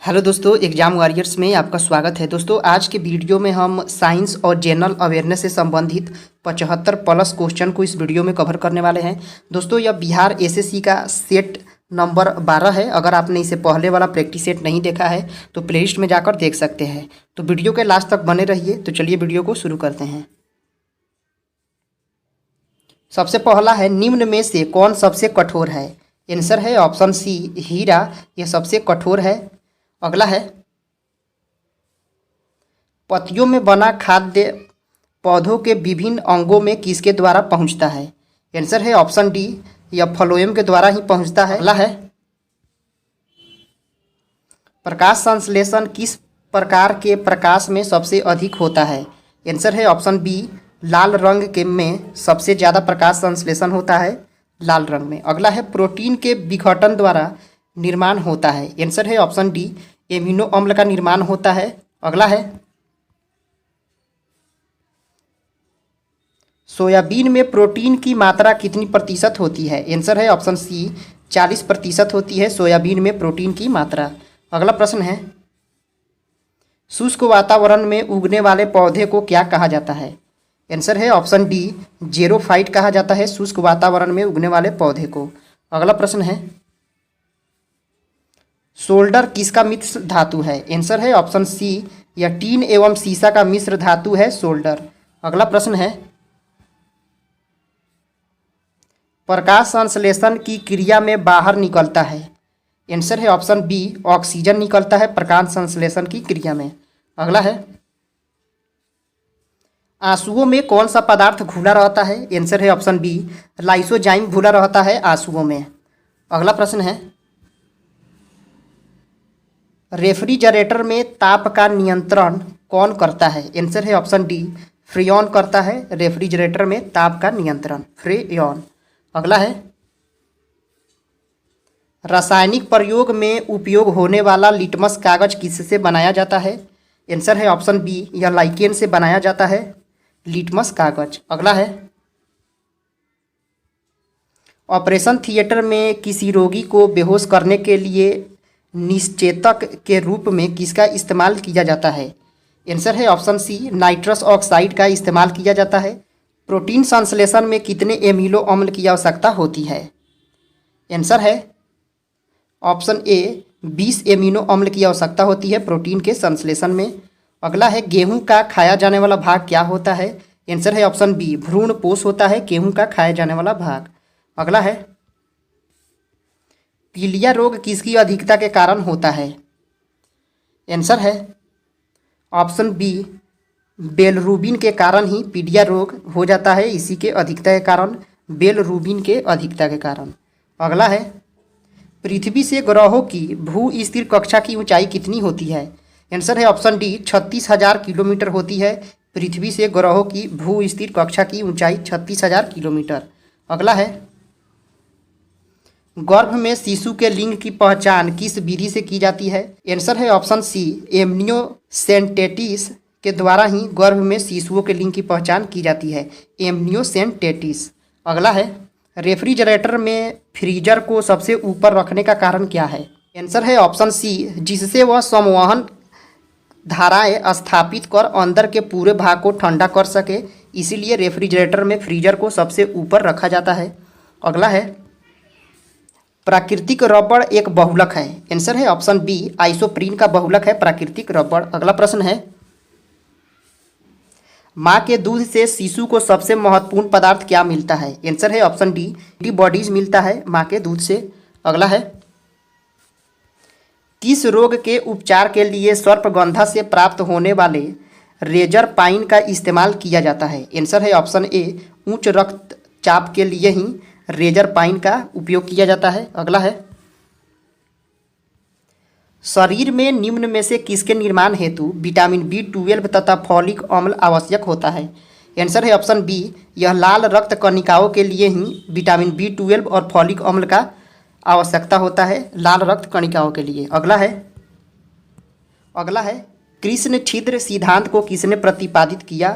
Hello दोस्तों, exam warriors में आपका स्वागत है। दोस्तों, आज के वीडियो में हम साइंस और जनरल अवेयरनेस से संबंधित 75 प्लस क्वेश्चन को इस वीडियो में कवर करने वाले हैं। दोस्तों, यह बिहार एसएससी का सेट नंबर 12 है। अगर आपने इसे पहले वाला प्रैक्टिस सेट नहीं देखा है तो प्लेलिस्ट में जाकर देख सकते हैं। तो वीडियो के लास्ट तक बने रहिए। तो चलिए वीडियो को शुरू करते हैं। सबसे पहला है, निम्न में से कौन सबसे कठोर है? आंसर है ऑप्शन सी, हीरा। यह सबसे कठोर है। अगला है, पत्तियों में बना खाद्य पौधों के विभिन्न अंगों में किसके द्वारा पहुंचता है? आंसर है ऑप्शन डी, यह फ्लोएम के द्वारा ही पहुंचता है। अगला है, प्रकाश संश्लेषण किस प्रकार के प्रकाश में सबसे अधिक होता है? आंसर है ऑप्शन बी, लाल रंग के में सबसे ज़्यादा प्रकाश संश्लेषण होता है लाल रंग में। अगला है, प्रोटीन के विघटन द्वारा निर्माण होता है। आंसर है ऑप्शन डी, एमिनो अम्ल का निर्माण होता है। अगला है, सोयाबीन में प्रोटीन की मात्रा कितनी प्रतिशत होती है? आंसर है ऑप्शन सी, 40% होती है सोयाबीन में प्रोटीन की मात्रा। अगला प्रश्न है, शुष्क वातावरण में उगने वाले पौधे को क्या कहा जाता है? आंसर है ऑप्शन डी, जेरोफाइट कहा जाता है शुष्क वातावरण में उगने वाले पौधे को। अगला प्रश्न है, सोल्डर किसका मिश्र धातु है? आंसर है ऑप्शन सी, यह टीन एवं सीसा का मिश्र धातु है सोल्डर। अगला प्रश्न है, प्रकाश संश्लेषण की क्रिया में बाहर निकलता है। आंसर है ऑप्शन बी, ऑक्सीजन निकलता है प्रकाश संश्लेषण की क्रिया में। अगला है, आंसुओं में कौन सा पदार्थ घुला रहता है? आंसर है ऑप्शन बी, लाइसोजाइम घुला रहता है आंसुओं में। अगला प्रश्न है, रेफ्रिजरेटर में ताप का नियंत्रण कौन करता है? आंसर है ऑप्शन डी, फ्रीऑन करता है रेफ्रिजरेटर में ताप का नियंत्रण, फ्रीऑन। अगला है, रासायनिक प्रयोग में उपयोग होने वाला लिटमस कागज किससे बनाया जाता है? आंसर है ऑप्शन बी, यह लाइकेन से बनाया जाता है लिटमस कागज। अगला है, ऑपरेशन थिएटर में किसी रोगी को बेहोश करने के लिए निश्चेतक के रूप में किसका इस्तेमाल किया जाता है? आंसर है ऑप्शन सी, नाइट्रस ऑक्साइड का इस्तेमाल किया जाता है। प्रोटीन संश्लेषण में कितने एमिनो अम्ल की आवश्यकता होती है? आंसर है ऑप्शन ए, 20 एमिनो अम्ल की आवश्यकता होती है प्रोटीन के संश्लेषण में। अगला है, गेहूं का खाया जाने वाला भाग क्या होता है? आंसर है ऑप्शन बी, भ्रूण पोष होता है गेहूं का खाया जाने वाला भाग। अगला है, पीलिया रोग किसकी अधिकता के कारण होता है? आंसर है ऑप्शन बी, बेलरूबिन के कारण ही पीलिया रोग हो जाता है, इसी के अधिकता के कारण, बेलरूबिन के अधिकता के कारण। अगला है, पृथ्वी से ग्रहों की भू स्थिर कक्षा की ऊंचाई कितनी होती है? आंसर है ऑप्शन डी, 36,000 किलोमीटर होती है पृथ्वी से ग्रहों की भू स्थिर कक्षा की ऊंचाई 36,000 किलोमीटर। अगला है, गर्भ में शिशु के लिंग की पहचान किस विधि से की जाती है? आंसर है ऑप्शन सी, एमनियोसेंटेटिस के द्वारा ही गर्भ में शिशुओं के लिंग की पहचान की जाती है, एमनियोसेंटेटिस। अगला है, रेफ्रिजरेटर में फ्रीजर को सबसे ऊपर रखने का कारण क्या है? आंसर है ऑप्शन सी, जिससे वह संवहन धाराएं स्थापित कर अंदर के पूरे भाग को ठंडा कर सके, इसीलिए रेफ्रिजरेटर में फ्रीजर को सबसे ऊपर रखा जाता है। अगला है, प्राकृतिक रबड़ एक बहुलक है। आंसर है ऑप्शन बी, आइसोप्रीन का बहुलक है प्राकृतिक रबड़। अगला प्रश्न है, माँ के दूध से शिशु को सबसे महत्वपूर्ण पदार्थ क्या मिलता है? आंसर है ऑप्शन डी, एंटीबॉडीज मिलता है माँ के दूध से। अगला है, किस रोग के उपचार के लिए सर्पगंधा से प्राप्त होने वाले रेजर पाइन का इस्तेमाल किया जाता है? आंसर है ऑप्शन ए, उच्च रक्तचाप के लिए ही रेजर पाइन का उपयोग किया जाता है। अगला है, शरीर में निम्न में से किसके निर्माण हेतु विटामिन B12 तथा फॉलिक अम्ल आवश्यक होता है? आंसर है ऑप्शन बी, यह लाल रक्त कणिकाओं के लिए ही विटामिन B12 और फॉलिक अम्ल का आवश्यकता होता है लाल रक्त कणिकाओं के लिए। अगला है, कृष्ण छिद्र सिद्धांत को किसने प्रतिपादित किया?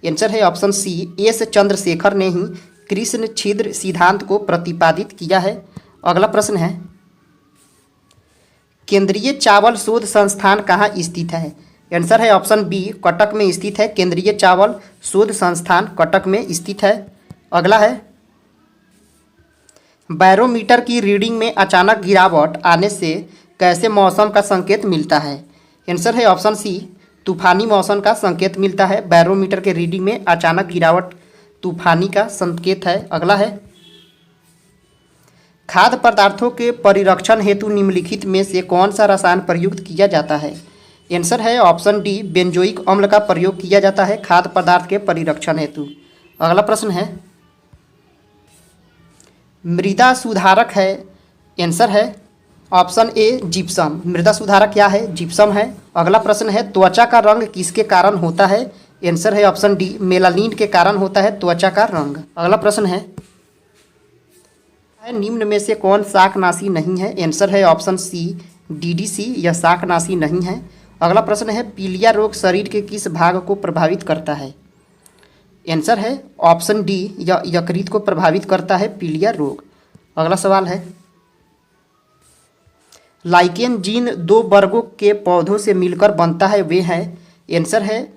आंसर है ऑप्शन सी, एस चंद्रशेखर ने ही कृष्ण छिद्र सिद्धांत को प्रतिपादित किया है। अगला प्रश्न है, केंद्रीय चावल शोध संस्थान कहाँ स्थित है? आंसर है ऑप्शन बी, कटक में स्थित है। केंद्रीय चावल शोध संस्थान कटक में स्थित है। अगला है, बैरोमीटर की रीडिंग में अचानक गिरावट आने से कैसे मौसम का संकेत मिलता है? आंसर है ऑप्शन सी, तूफानी मौसम का संकेत मिलता है। बैरोमीटर के रीडिंग में अचानक गिरावट तूफानी का संकेत है। अगला है, खाद्य पदार्थों के परिरक्षण हेतु निम्नलिखित में से कौन सा रसायन प्रयुक्त किया जाता है? आंसर है ऑप्शन डी, बेंजोइक अम्ल का प्रयोग किया जाता है खाद्य पदार्थ के परिरक्षण हेतु। अगला प्रश्न है, मृदा सुधारक है? आंसर है ऑप्शन ए, जिप्सम। मृदा सुधारक क्या है? जिप्सम है। अगला प्रश्न है, त्वचा का रंग किसके कारण होता है? आंसर है ऑप्शन डी, मेलानिन के कारण होता है त्वचा का रंग। अगला प्रश्न है, निम्न में से कौन शाकनाशी नहीं है? आंसर है ऑप्शन सी, डीडीसी। यह शाकनाशी नहीं है। अगला प्रश्न है, पीलिया रोग शरीर के किस भाग को प्रभावित करता है? आंसर है ऑप्शन डी, यह यकृत को प्रभावित करता है पीलिया रोग। अगला सवाल है, लाइकेन जीन दो वर्गों के पौधों से मिलकर बनता है, वे हैं? आंसर है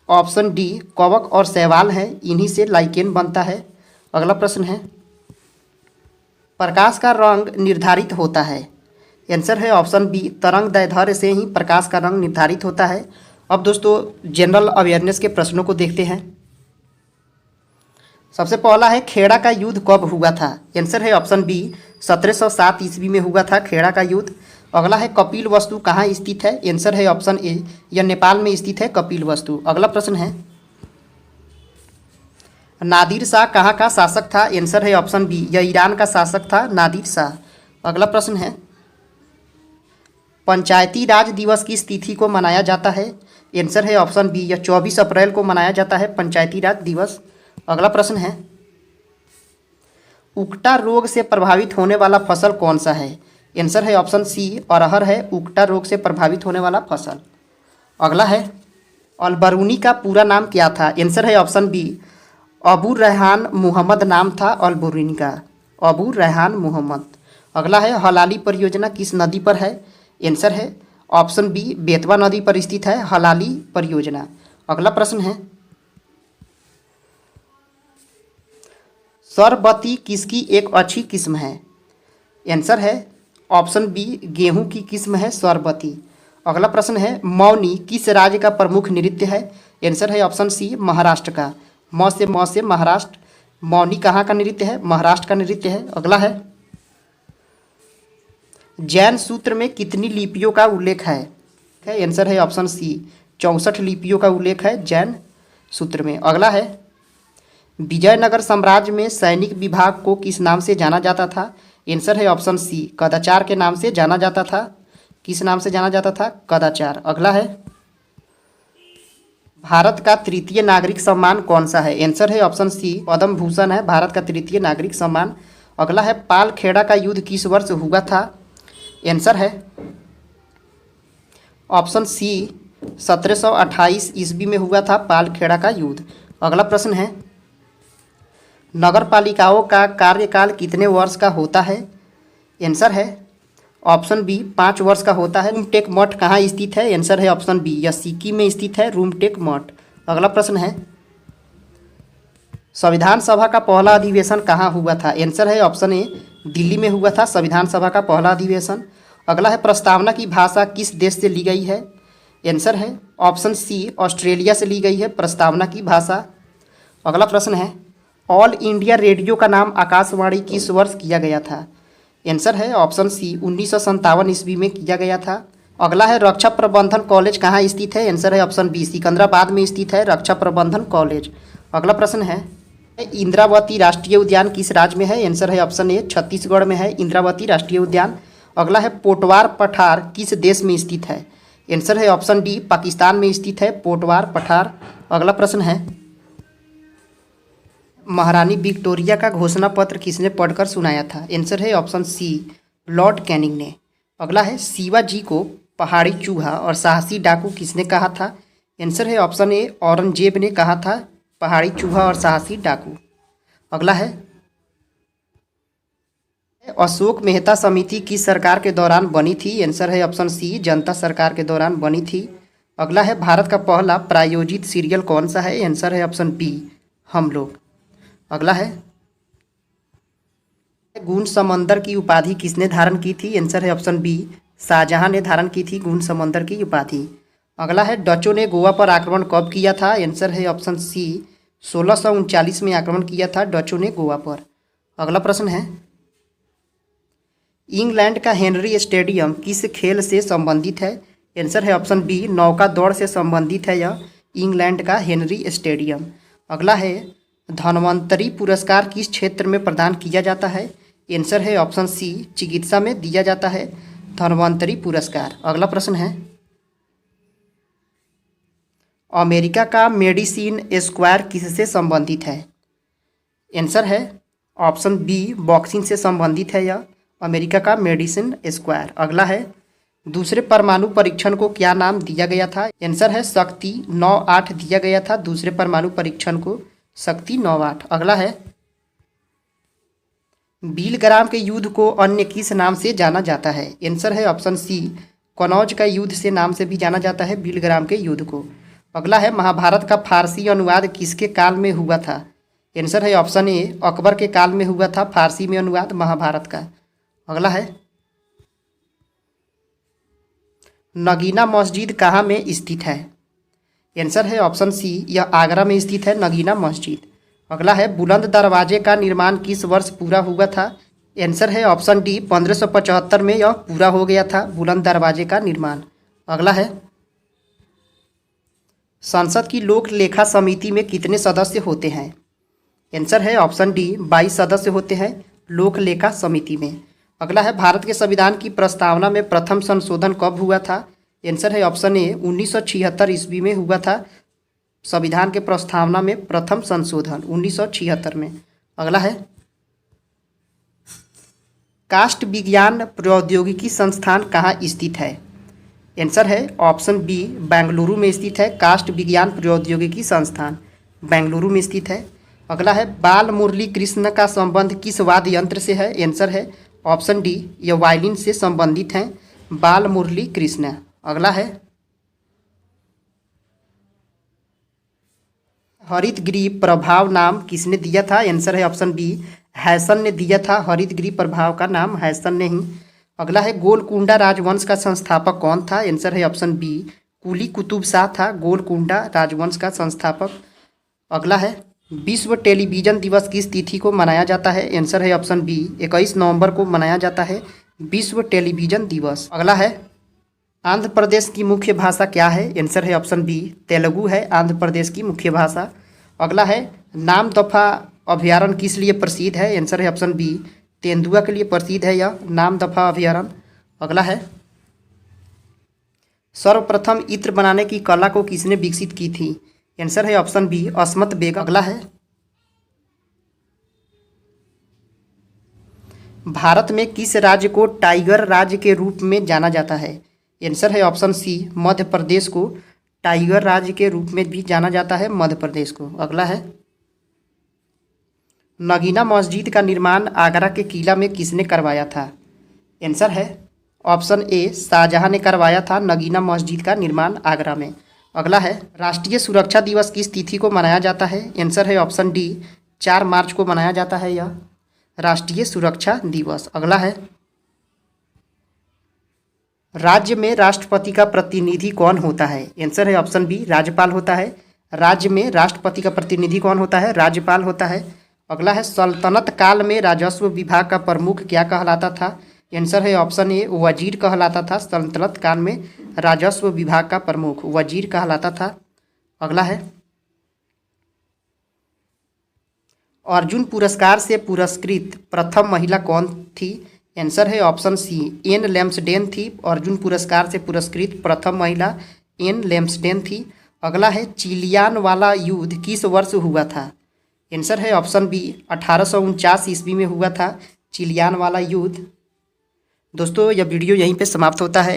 ऑप्शन डी, कवक और शैवाल है, इन्हीं से लाइकेन बनता है। अगला प्रश्न है, प्रकाश का रंग निर्धारित होता है? आंसर है ऑप्शन बी, तरंग दैर्ध्य से ही प्रकाश का रंग निर्धारित होता है। अब दोस्तों जनरल अवेयरनेस के प्रश्नों को देखते हैं। सबसे पहला है, खेड़ा का युद्ध कब हुआ था? आंसर है ऑप्शन बी, 1707 ईस्वी में हुआ था खेड़ा का युद्ध। अगला है, कपिल वस्तु कहाँ स्थित है? आंसर है ऑप्शन ए, यह नेपाल में स्थित है कपिल वस्तु। अगला प्रश्न है, नादिर शाह कहाँ का शासक था? आंसर है ऑप्शन बी, यह ईरान का शासक था नादिर शाह। अगला प्रश्न है, पंचायती राज दिवस किस तिथि को मनाया जाता है? आंसर है ऑप्शन बी, यह 24 अप्रैल को मनाया जाता है पंचायती राज दिवस। अगला प्रश्न है, उकटा रोग से प्रभावित होने वाला फसल कौन सा है? आंसर है ऑप्शन सी, अरहर है उकटा रोग से प्रभावित होने वाला फसल। अगला है, अलबरूनी का पूरा नाम क्या था? आंसर है ऑप्शन बी, अबू रेहान मोहम्मद नाम था अलबरूनी का, अबू रेहान मोहम्मद। अगला है, हलाली परियोजना किस नदी पर है? आंसर है ऑप्शन बी, बेतवा नदी पर स्थित है हलाली परियोजना। अगला प्रश्न है, सरबती किसकी एक अच्छी किस्म है? आंसर है ऑप्शन बी, गेहूं की किस्म है सरबती। अगला प्रश्न है, मौनी किस राज्य का प्रमुख नृत्य है? आंसर है ऑप्शन सी, महाराष्ट्र का। म से महाराष्ट्र। मौनी कहाँ का नृत्य है? महाराष्ट्र का नृत्य है। अगला है, जैन सूत्र में कितनी लिपियों का उल्लेख है? आंसर है ऑप्शन सी, 64 लिपियों का उल्लेख है जैन सूत्र में। अगला है, विजयनगर साम्राज्य में सैनिक विभाग को किस नाम से जाना जाता था? आंसर है ऑप्शन सी, कदाचार के नाम से जाना जाता था। किस नाम से जाना जाता था? कदाचार। अगला है, भारत का तृतीय नागरिक सम्मान कौन सा है? आंसर है ऑप्शन सी, पद्म भूषण है भारत का तृतीय नागरिक सम्मान। अगला है, पाल खेड़ा का युद्ध किस वर्ष हुआ था? आंसर है ऑप्शन सी, 1728 ईस्वी में हुआ था पाल खेड़ा का युद्ध। अगला प्रश्न है, नगर पालिकाओं का कार्यकाल कितने वर्ष का होता है? आंसर है ऑप्शन बी, 5 वर्ष का होता है। रूमटेक मठ कहाँ स्थित है? आंसर है ऑप्शन बी, यह सिक्किम में स्थित है रूमटेक मठ। अगला प्रश्न है, संविधान सभा का पहला अधिवेशन कहाँ हुआ था? आंसर है ऑप्शन ए, दिल्ली में हुआ था संविधान सभा का पहला अधिवेशन। अगला है, प्रस्तावना की भाषा किस देश से ली गई है? आंसर है ऑप्शन सी, ऑस्ट्रेलिया से ली गई है प्रस्तावना की भाषा। अगला प्रश्न है, ऑल इंडिया रेडियो का नाम आकाशवाणी किस वर्ष किया गया था? आंसर है ऑप्शन सी, 1957 ईस्वी में किया गया था। अगला है, रक्षा प्रबंधन कॉलेज कहाँ स्थित है? आंसर है ऑप्शन बी, सिकंदराबाद में स्थित है रक्षा प्रबंधन कॉलेज। अगला प्रश्न है, इंद्रावती राष्ट्रीय उद्यान किस राज्य में है? आंसर है ऑप्शन ए, छत्तीसगढ़ में है इंद्रावती राष्ट्रीय उद्यान। अगला है, पोटवार पठार किस देश में स्थित है? आंसर है ऑप्शन डी, पाकिस्तान में स्थित है पोटवार पठार। अगला प्रश्न है, महारानी विक्टोरिया का घोषणा पत्र किसने पढ़कर सुनाया था? आंसर है ऑप्शन सी, लॉर्ड कैनिंग ने। अगला है, शिवाजी को पहाड़ी चूहा और साहसी डाकू किसने कहा था? आंसर है ऑप्शन ए, औरंगजेब ने कहा था पहाड़ी चूहा और साहसी डाकू। अगला है, अशोक मेहता समिति किस सरकार के दौरान बनी थी? आंसर है ऑप्शन सी, जनता सरकार के दौरान बनी थी। अगला है, भारत का पहला प्रायोजित सीरियल कौन सा है? आंसर है ऑप्शन बी, हम लोग। अगला है, गूंज समंदर की उपाधि किसने धारण की थी? आंसर है ऑप्शन बी, शाहजहां ने धारण की थी गूंज समंदर की उपाधि। अगला है, डचों ने गोवा पर आक्रमण कब किया था? आंसर है ऑप्शन सी, 1639 में आक्रमण किया था डचों ने गोवा पर। अगला प्रश्न है, इंग्लैंड का हेनरी स्टेडियम किस खेल से संबंधित है? आंसर है ऑप्शन बी, नौका दौड़ से संबंधित है यह इंग्लैंड का हेनरी स्टेडियम। अगला है, धन्वंतरी पुरस्कार किस क्षेत्र में प्रदान किया जाता है? आंसर है ऑप्शन सी, चिकित्सा में दिया जाता है धन्वंतरी पुरस्कार। अगला प्रश्न है, अमेरिका का मेडिसिन स्क्वायर किससे संबंधित है? आंसर है ऑप्शन बी, बॉक्सिंग से संबंधित है यह अमेरिका का मेडिसिन स्क्वायर। अगला है, दूसरे परमाणु परीक्षण को क्या नाम दिया गया था? आंसर है शक्ति 9-8 दिया गया था दूसरे परमाणु परीक्षण को, शक्ति 9-8। अगला है, बिलग्राम के युद्ध को अन्य किस नाम से जाना जाता है? आंसर है ऑप्शन सी, कनौज का युद्ध से नाम से भी जाना जाता है बिलग्राम के युद्ध को। अगला है, महाभारत का फारसी अनुवाद किसके काल में हुआ था? आंसर है ऑप्शन ए, अकबर के काल में हुआ था फारसी में अनुवाद महाभारत का। अगला है, नगीना मस्जिद कहाँ में स्थित है? आंसर है ऑप्शन सी, यह आगरा में स्थित है नगीना मस्जिद। अगला है, बुलंद दरवाजे का निर्माण किस वर्ष पूरा हुआ था? आंसर है ऑप्शन डी, 1575 में यह पूरा हो गया था बुलंद दरवाजे का निर्माण। अगला है, संसद की लोक लेखा समिति में कितने सदस्य होते हैं? आंसर है ऑप्शन डी, 22 सदस्य होते हैं लोक लेखा समिति में। अगला है, भारत के संविधान की प्रस्तावना में प्रथम संशोधन कब हुआ था? आंसर है ऑप्शन ए, 1976 ईस्वी में हुआ था संविधान के प्रस्तावना में प्रथम संशोधन 1976 में। अगला है, काष्ठ विज्ञान प्रौद्योगिकी संस्थान कहाँ स्थित है? आंसर है ऑप्शन बी, बेंगलुरु में स्थित है काष्ठ विज्ञान प्रौद्योगिकी संस्थान, बेंगलुरु में स्थित है। अगला है, बाल मुरली कृष्ण का संबंध किस वाद्य यंत्र से है? आंसर है ऑप्शन डी, यह वायलिन से संबंधित हैं बाल मुरली कृष्ण। अगला है, हरितगृह प्रभाव नाम किसने दिया था? आंसर है ऑप्शन बी, हैसन ने दिया था हरितगृह प्रभाव का नाम हैसन ने ही। अगला है, गोलकुंडा राजवंश का संस्थापक कौन था? आंसर है ऑप्शन बी, कुली कुतुब शाह था गोलकुंडा राजवंश का संस्थापक। अगला है, विश्व टेलीविज़न दिवस किस तिथि को मनाया जाता है? आंसर है ऑप्शन बी, 21 नवंबर को मनाया जाता है विश्व टेलीविज़न दिवस। अगला है, आंध्र प्रदेश की मुख्य भाषा क्या है? आंसर है ऑप्शन बी, तेलुगु है आंध्र प्रदेश की मुख्य भाषा। अगला है, नामदफा अभयारण्य किस लिए प्रसिद्ध है? आंसर है ऑप्शन बी, तेंदुआ के लिए प्रसिद्ध है यह नामदफा अभयारण्य। अगला है, सर्वप्रथम इत्र बनाने की कला को किसने विकसित की थी? आंसर है ऑप्शन बी, अस्मत बेगम। अगला है, भारत में किस राज्य को टाइगर राज्य के रूप में जाना जाता है? आंसर है ऑप्शन सी, मध्य प्रदेश को टाइगर राज्य के रूप में भी जाना जाता है मध्य प्रदेश को। अगला है, नगीना मस्जिद का निर्माण आगरा के किला में किसने करवाया था? आंसर है ऑप्शन ए, शाहजहां ने करवाया था नगीना मस्जिद का निर्माण आगरा में। अगला है, राष्ट्रीय सुरक्षा दिवस किस तिथि को मनाया जाता है? आंसर है ऑप्शन डी, 4 मार्च को मनाया जाता है यह राष्ट्रीय सुरक्षा दिवस। अगला है, राज्य में राष्ट्रपति का प्रतिनिधि कौन होता है? आंसर है ऑप्शन बी, राज्यपाल होता है। राज्य में राष्ट्रपति का प्रतिनिधि कौन होता है? राज्यपाल होता है। अगला है, सल्तनत काल में राजस्व विभाग का प्रमुख क्या कहलाता था? आंसर है ऑप्शन ए, वजीर कहलाता था सल्तनत काल में राजस्व विभाग का प्रमुख वजीर कहलाता था। अगला है, अर्जुन पुरस्कार से पुरस्कृत प्रथम महिला कौन थी? आंसर है ऑप्शन सी, एन लैम्सडेन थी अर्जुन पुरस्कार से पुरस्कृत प्रथम महिला एन लैम्सडेन थी। अगला है, चिलियान वाला युद्ध किस वर्ष हुआ था? आंसर है ऑप्शन बी, 1849 ईस्वी में हुआ था चिलियान वाला युद्ध। दोस्तों, यह वीडियो यहीं पे समाप्त होता है।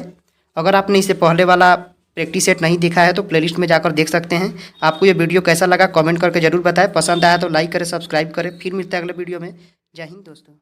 अगर आपने इसे पहले वाला प्रैक्टिस सेट नहीं देखा है तो प्लेलिस्ट में जाकर देख सकते हैं। आपको यह वीडियो कैसा लगा कमेंट करके जरूर बताएं। पसंद आया तो लाइक करें, सब्सक्राइब करें। फिर मिलते हैं अगले वीडियो में। जय हिंद दोस्तों।